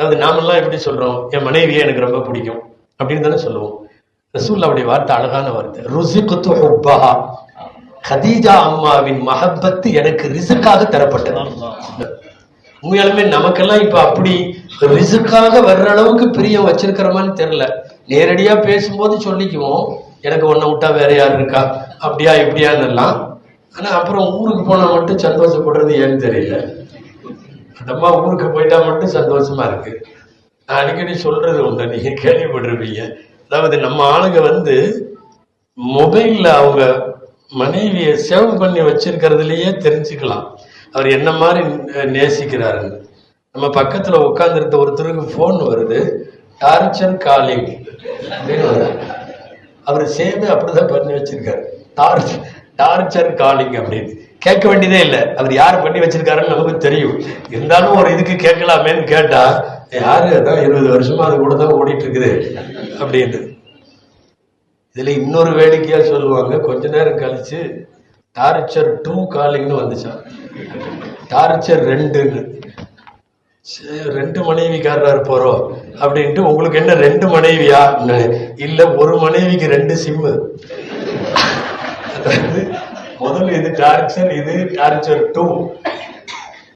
அதாவது நாமெல்லாம் எப்படி சொல்றோம், என் மனைவியை எனக்கு ரொம்ப பிடிக்கும் அப்படின்னு தானே சொல்லுவோம். ரசூலுல்லாஹ்வுடைய வார்த்தை அழகான வார்த்தை, ருஸிக்து ஹுப்பஹா, கதீஜா அம்மாவின் மஹப்பத்து எனக்கு ரிஸ்காக தரப்பட்டது. உண்மையாலுமே நமக்கெல்லாம் இப்ப அப்படி ரிஸ்காக வர்ற அளவுக்கு பிரியம் வச்சிருக்கிறோமான்னு தெரியல. நேரடியா பேசும்போது சொல்லிக்குவோம், எனக்கு ஒன்ன விட்டா வேற யாரு இருக்கா, அப்படியா இப்படியான்னு எல்லாம். ஆனா அப்புறம் ஊருக்கு போனா மட்டும் சந்தோஷப்படுறது ஏன்னு தெரியல. அந்த அம்மா ஊருக்கு போயிட்டா மட்டும் சந்தோஷமா இருக்கு. நான் அடிக்கடி சொல்றது உண்டு, நீங்க கேள்விப்பட்டிருப்பீங்க. அதாவது நம்ம ஆளுங்க மொபைல்ல அவங்க மனைவியை சேவ் பண்ணி வச்சிருக்கிறதுலயே தெரிஞ்சுக்கலாம் அவர் என்ன மாதிரி நேசிக்கிறாருன்னு. நம்ம பக்கத்துல உட்கார்ந்துருந்த ஒருத்தருக்கு போன் வருது, டார்ச்சர் காலிங் அப்படின்னு வருது. அவர் சேவை அப்படிதான் பண்ணி வச்சிருக்காரு, டார்ச்சர் காலிங் அப்படின்னு. கேட்க வேண்டியதே இல்லை, அவர் யாரு பண்ணி வச்சிருக்காருன்னு நமக்கு தெரியும். இருந்தாலும் ஒரு இதுக்கு கேட்கலாமேன்னு கேட்டா, யாரு அதான் 20 வருஷமா அது கூட தான் ஓடிட்டு இருக்குது அப்படின்னு. இதுல இன்னொரு வேடிக்கையா சொல்லுவாங்க, கொஞ்ச நேரம் கழிச்சு டார்ச்சர் 2 காலிங்னு வந்துச்சான், டார்ச்சர் 2ன்னு. 2 மனைவிக்காரரா போறோம் அப்படின்ட்டு. உங்களுக்கு என்ன 2 மனைவியா? இல்ல, ஒரு மனைவிக்கு 2 சிம்மு. முதல்ல இது டார்ச்சர், இது டார்ச்சர் 2.